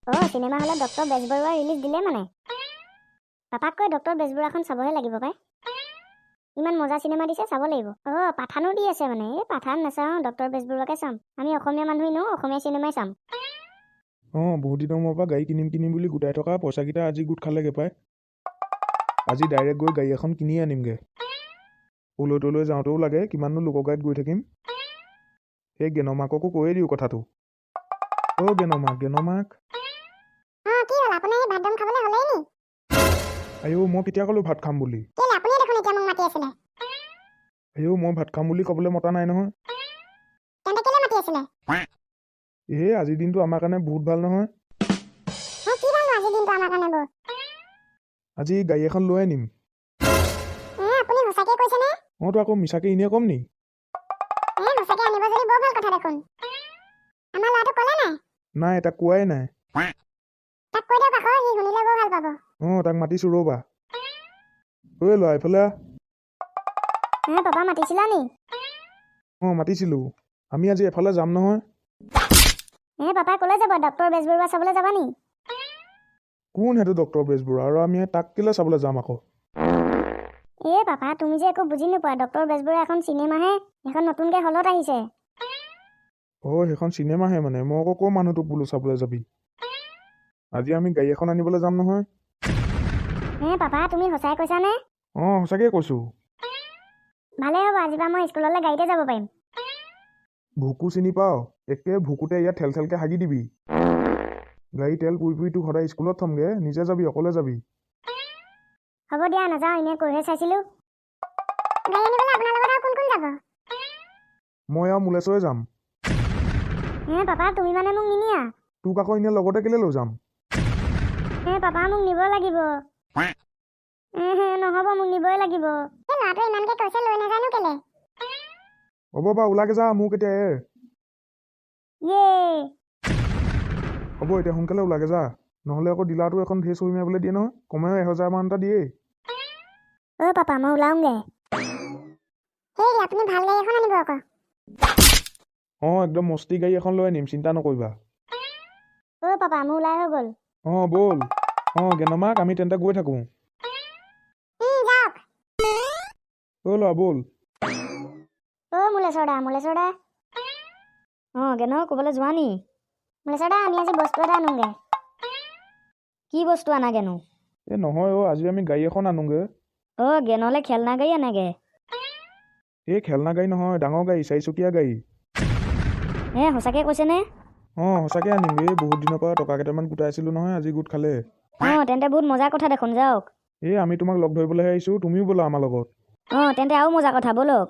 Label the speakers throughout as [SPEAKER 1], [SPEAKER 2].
[SPEAKER 1] Cinema হলত doctor Bezbaroa release দিলে মানে পাপাক কৈ ডক্টৰ বেজবৰুৱাখন চাবহে লাগিব পাই ইমান মজা চিনেমা দিছে চাব লাগিব পাঠানো দি আছে মানে এই পাঠান নাচাওঁ ডক্টৰ বেজবৰুৱাকে চাম আমি অসমীয়া মানুহ ন অসমীয়া চিনেমাই চাম
[SPEAKER 2] বহুত দিনৰ মূৰৰ পৰা গাড়ী কিনিম বুলি গোটাই থকা পইচাকেইটা আজি গোট খালেগে পাই আজি ডাইৰেক্ট গৈ গাড়ী এখন কিনি আনিমগে ওলৈ তলৈ যাওঁতেও লাগে কিমাননো লোকৰ গাড়ীত গৈ থাকিম সেই গেনমাককো কৈয়ে দিওঁ কথাটো গেনমাক
[SPEAKER 1] কি হ'ল আপোনাৰ এই ভাত দম খাবলৈ হ'লেই নি
[SPEAKER 2] আইও মই কেতিয়া ক'লো ভাত খাম বুলি
[SPEAKER 1] কেলে আপুনি দেখোন এতিয়া মোক মাতি আছিলে
[SPEAKER 2] আইও মই ভাত খাম বুলি ক'বলৈ মতা নাই নহয়
[SPEAKER 1] তেন্তে কেলে মাতি আছিলে
[SPEAKER 2] আজিৰ দিনটো আমাৰ কাৰণে বহুত ভাল নহয়
[SPEAKER 1] কি ভাল আজিৰ দিনটো আমাৰ কাৰণে বহুত
[SPEAKER 2] আজি গাড়ী এখন লৈ আনিম
[SPEAKER 1] আপুনি সঁচাকে কৈছে নে
[SPEAKER 2] মইতো আকৌ মিছাকে এনেই ক'ম নি
[SPEAKER 1] সঁচাকে আনিব যদি বৰ ভাল কথা দেখোন আমাৰ ল'ৰাটো ক'লে
[SPEAKER 2] নাই তাক কোৱাই নাই
[SPEAKER 1] তাক কৈ দিয়ক আকৌ সি শুনিলে বৰ ভাল পাব
[SPEAKER 2] তাক মাতিছো ৰ'বা ঐ ল'ৰা এইফালে
[SPEAKER 1] পাপা মাতিছিলা নি
[SPEAKER 2] মাতিছিলো আমি আজি এফালে যাম নহয়
[SPEAKER 1] পাপাই ক'লে যাব ডক্টৰ বেজবৰুৱা চাবলৈ যাবা নি
[SPEAKER 2] কোন সেইটো ডক্টৰ বেজবৰুৱা আৰু আমি তাক কেলে চাবলৈ যাম আকৌ
[SPEAKER 1] পাপা তুমি যে একো বুজি নোপোৱা ডক্টৰ বেজবৰুৱা এখন চিনেমাহে এখন নতুনকে হলত আহিছে
[SPEAKER 2] সেইখন চিনেমাহে মানে মই আকৌ ক'ৰ মানুহটোক বোলো চাবলৈ যাবি আজি আমি গাড়ী এখন আনিবলৈ যাম নহয়
[SPEAKER 1] পাপা তুমি সঁচাই কৈছানে
[SPEAKER 2] সঁচাকে কৈছো
[SPEAKER 1] ভালে হ'ব আজিৰ পৰা মই স্কুললৈ গাড়ীতে যাব পাৰিম
[SPEAKER 2] ভুকু চিনি পাও একে ভুকুতে ইয়াত ঠেল ঠেলকে হাগি দিবি গাড়ী তেল পুৰি তোক সদায় স্কুলত থমগে নিজে যাবি অকলে যাবি
[SPEAKER 1] হ'ব দিয়া নাযাওঁ এনেই কৈহে চাইছিলো গাড়ী আনিবলৈ আপোনাৰ লগত আৰু কোন কোন যাব
[SPEAKER 2] মই আৰু মুলেশ্বৰে যাম
[SPEAKER 1] পাপা তুমি মানে মোক নিনিয়া
[SPEAKER 2] তোক আকৌ এনে লগতে কেলে লৈ যাম
[SPEAKER 1] পাপা মোক নিব লাগিব নহ'ব মোক নিবই লাগিব ল'ৰাটো ইমানকে কৈছে লৈ নাজানো কেলে
[SPEAKER 2] হ'ব বা ওলাগে যা মোক এতিয়া হ'ব এতিয়া সোনকালে ওলাগে যা নহ'লে আকৌ ডিলাৰটো এখন ধেৰ চহি মাৰিবলৈ দিয়ে নহয় কমেও 1000 মান এটা দিয়ে
[SPEAKER 1] পাপা মই ওলাওঁগে আপুনি ভাল গাড়ী এখন আনিব আকৌ
[SPEAKER 2] একদম মস্তি গাড়ী এখন লৈ আনিম চিন্তা নকৰিবা
[SPEAKER 1] পাপা মোৰ ওলাই হৈ গ'ল
[SPEAKER 2] ব'ল গেনমাক আমি তেন্তে গৈ থাকো ল'ৰা ব'ল
[SPEAKER 1] মুলেশ্বৰ দা গেন ক'বলৈ যোৱা নি মুলেশ্বৰ দা আমি আজি বস্তু এটা আনোগে কি বস্তু আনা গেনো
[SPEAKER 2] নহয় আজি আমি গাড়ী এখন আনোগে
[SPEAKER 1] গেনলে খেলনা গাড়ী আনাগে
[SPEAKER 2] খেলনা গাড়ী নহয় ডাঙৰ গাড়ী 4চকীয়া গাড়ী
[SPEAKER 1] সঁচাকে কৈছেনে
[SPEAKER 2] সঁচাকে আনিম বহুত দিনৰ পৰা টকা কেইটামান গোটাইছিলো নহয় আজি গোট খালে
[SPEAKER 1] তেন্তে বহুত মজা কথা দেখোন যাওক
[SPEAKER 2] আমি তোমাক লগ ধৰিবলৈহে আহিছো তুমিও ব'লা আমাৰ লগত
[SPEAKER 1] তেন্তে আৰু মজা কথা ব'লক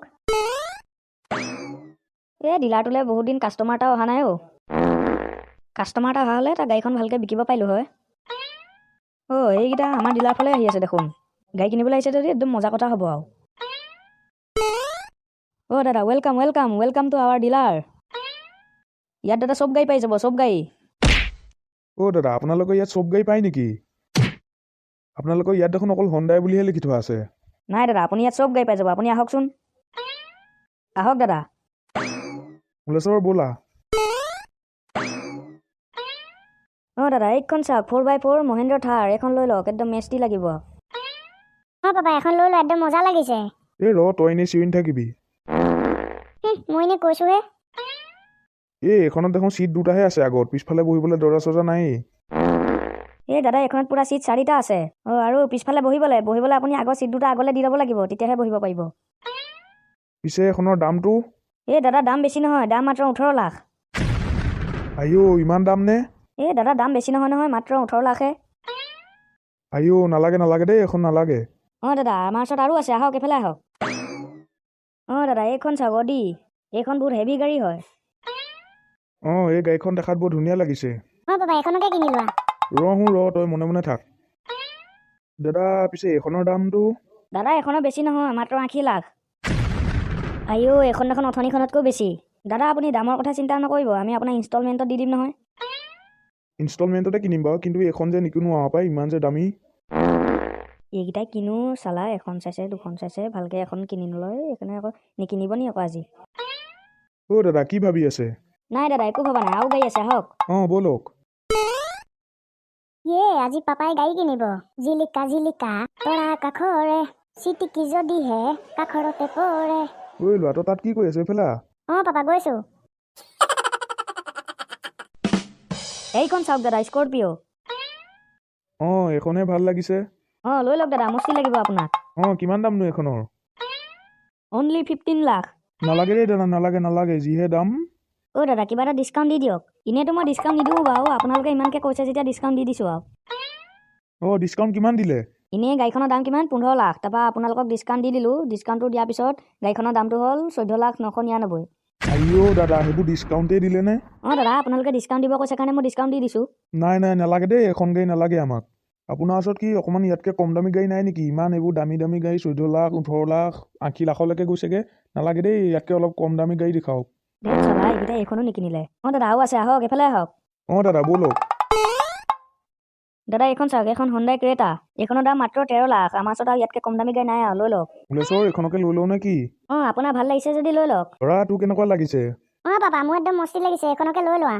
[SPEAKER 1] ডিলাৰটোলৈ বহুত দিন কাষ্টমাৰ এটা অহা নাই কাষ্টমাৰ এটা অহা হ'লে তাৰ গাড়ীখন ভালকৈ বিকিব পাৰিলোঁ হয় এইকেইটা আমাৰ ডিলাৰ ফালে আহি আছে দেখোন গাড়ী কিনিবলৈ আহিছে যদি একদম মজা কথা হ'ব আৰু দাদা welcome welcome welcome to our dealer ইয়াত দাদা চব গাড়ী পাই যাব চব গাড়ী
[SPEAKER 2] দাদা আপোনালোকৰ ইয়াত চব গাড়ী পায় নেকি আপোনালোকৰ ইয়াত দেখোন অকল হণ্ডাই বুলিহে লিখি থোৱা আছে
[SPEAKER 1] নাই দাদা আপুনি ইয়াত চব গাড়ী পাই যাব আপুনি আহকচোন আহক দাদা
[SPEAKER 2] মুলেশ্বৰ ব'লা
[SPEAKER 1] দাদা এইখন চাওক 4x4 মহেন্দ্ৰ থাৰ এখন লৈ লওক একদম মেষ্টি লাগিব পাপা এখন লৈ লওক একদম মজা লাগিছে
[SPEAKER 2] তই এনেই চিঞৰি থাকিবি
[SPEAKER 1] মই এনেই কৈছোহে
[SPEAKER 2] এইখনত দেখোন চিট দুটাহে আছে আগত পিছফালে বহিবলৈ দৰ্জা চৰ্জা নাই
[SPEAKER 1] দাদা এইখনত পুৰা চিট 4টা আছে আৰু পিছফালে বহিবলৈ আপুনি আগৰ চিট দুটা আগলৈ দি ল'ব লাগিব তেতিয়াহে বহিব পাৰিব
[SPEAKER 2] পিছে এখনৰ দামটো
[SPEAKER 1] দাদা দাম বেছি নহয় দাম মাত্ৰ 18 লাখ
[SPEAKER 2] ইমান দাম নে
[SPEAKER 1] দাদা দাম বেছি নহয় মাত্ৰ 18 লাখহে
[SPEAKER 2] নালাগে দেই এখন নালাগে
[SPEAKER 1] দাদা আমাৰ ওচৰত আৰু আছে আহক এইফালে আহক দাদা এইখন চাওক এইখন বহুত হেভি গাড়ী হয়
[SPEAKER 2] এই গাড়ীখন দেখাত বৰ ধুনীয়া লাগিছে
[SPEAKER 1] পাপা এইখনকে কিনি লোৱা
[SPEAKER 2] তই মনে মনে থাক দাদা পিছে এইখনৰ দামটো
[SPEAKER 1] দাদা এইখনৰ বেছি নহয় মাত্ৰ 80 লাখ এইখন দেখোন অথনিখনতকৈ বেছি দাদা আপুনি দামৰ কথা চিন্তা নকৰিব আমি আপোনাক ইনষ্টলমেণ্টত দি দিম নহয়
[SPEAKER 2] ইনষ্টলমেণ্টতে কিনিম বাৰু কিন্তু এইখন যে নিকিনো পাই ইমান যে দামী
[SPEAKER 1] এইকেইটাই কিনো চালা এখন চাইছে দুখন চাইছে ভালকৈ এখন কিনি নলয় সেইকাৰণে আকৌ নিকিনিব নি আকৌ আজি
[SPEAKER 2] দাদা কি ভাবি আছে
[SPEAKER 1] নাই দাদা একো ভবা নাই আৰু গাড়ী আছে আহক
[SPEAKER 2] ব'লক
[SPEAKER 1] আজি পাপাই গাড়ী কিনিব। জিলিকা জিলিকা তৰা কাষৰে চিটিকি যদিহে কাষৰতে পৰে।
[SPEAKER 2] ঐ ল'ৰাটো তাত কি কৰি আছে এইফালে আহ।
[SPEAKER 1] পাপা গৈছো।
[SPEAKER 3] এইখন চাওক দাদা, স্কৰপিঅ'।
[SPEAKER 2] এইখনে ভাল লাগিছে।
[SPEAKER 3] লৈ লওক দাদা, মস্তি লাগিব আপোনাক।
[SPEAKER 2] কিমান দামনো এইখনৰ?
[SPEAKER 3] অনলি 15 লাখ।
[SPEAKER 2] নালাগে দেই দাদা, নালাগে যিহে দাম।
[SPEAKER 3] দাদা কিবা এটা ডিছকাউণ্ট দি দিয়ক। এনেইতো মই ডিছকাউণ্ট নিদিওঁ বাৰু, আপোনালোকে ইমানকৈ কৈছে যেতিয়া ডিছকাউণ্ট দি দিছোঁ আৰু।
[SPEAKER 2] ডিছকাউণ্ট কিমান দিলে?
[SPEAKER 3] এনেই গাড়ীখনৰ দাম কিমান? 15 লাখ। তাৰপৰা আপোনালোকক ডিছকাউণ্ট দি দিলোঁ। ডিছকাউণ্টটো দিয়াৰ পিছত গাড়ীখনৰ দামটো হ'ল 14,999,000।
[SPEAKER 2] আইঅ' দাদা, সেইবোৰ ডিছকাউণ্টেই দিলেনে?
[SPEAKER 3] দাদা আপোনালোকে ডিছকাউণ্ট দিব কৈছে কাৰণে মই ডিছকাউণ্ট দি দিছোঁ।
[SPEAKER 2] নাই নালাগে দেই, এখন গাড়ী নালাগে আমাক। আপোনাৰ ওচৰত কি অকণমান ইয়াতকৈ কম দামী গাড়ী নাই নেকি? ইমান এইবোৰ দামী দামী গাড়ী 14 লাখ 18 লাখ 80 লাখলৈকে গৈছেগৈ। নালাগে দেই, ইয়াতকৈ অলপ কম দামী গাড়ী দেখাওক।
[SPEAKER 3] চাবা এইকেইটা এইখনো নিকিনিলে। দাদা আৰু আছে, আহক এইফালে আহক।
[SPEAKER 2] দাদা ব'লক।
[SPEAKER 3] দাদা এইখন চাওক, এইখন হুণ্ডাই ক্ৰেটা। এইখনৰ দাম মাত্ৰ 13 লাখ। আমাৰ ওচৰত আৰু ইয়াতকৈ কম দামী গাড়ী নাই আৰু, লৈ লওক।
[SPEAKER 2] বুলেশ্বৰ এইখনকে লৈ লওঁ নে কি?
[SPEAKER 3] আপোনাৰ ভাল লাগিছে যদি লৈ লওক।
[SPEAKER 2] ধৰা তোৰ কেনেকুৱা লাগিছে?
[SPEAKER 1] পাপা মোৰ একদম মস্তি লাগিছে, এইখনকে লৈ লোৱা।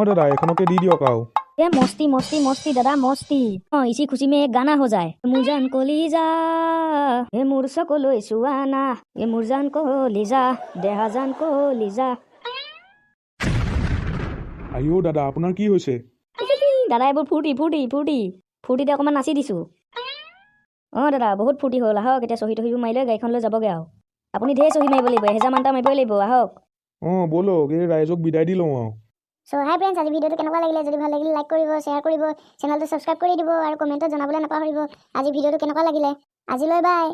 [SPEAKER 2] দাদা এইখনকে দি দিয়ক আৰু।
[SPEAKER 3] मस्ती मस्ती मस्ती दादा मस्ती। इसी खुशी में एक गाना हो जाए। मुरजान को लीजा ए मुरसा को लो सुआना ए मुरजान को लीजा देहाजान को लीजा।
[SPEAKER 2] আইঅ' দাদা আপোনাৰ কি হৈছে?
[SPEAKER 3] দাদা এইবোৰ ফূৰ্তিতে অকণমান নাচি দিছোঁ। দাদা বহুত ফূৰ্তি হ'ল, আহক এতিয়া চহী তহীবোৰ মাৰিলে গাড়ীখন লৈ যাবগৈ আৰু। আপুনি ঢেৰ চহী মাৰিব লাগিব, 1000 মান এটা মাৰিবই লাগিব, আহক।
[SPEAKER 2] ব'লক এই ৰাইজক বিদায় দি লওঁ আৰু।
[SPEAKER 1] হাই ফ্ৰেণ্ডছ, আজি ভিডিঅ'টো কেনেকুৱা লাগিলে? যদি ভাল লাগিলে লাইক কৰিব, শ্বেয়াৰ কৰিব, চেনেলটো ছাবস্ক্ৰাইব কৰি দিব আৰু কমেণ্টত জনাবলৈ নাপাহৰিব আজি ভিডিঅ'টো কেনেকুৱা লাগিলে। আজিলৈ বাই।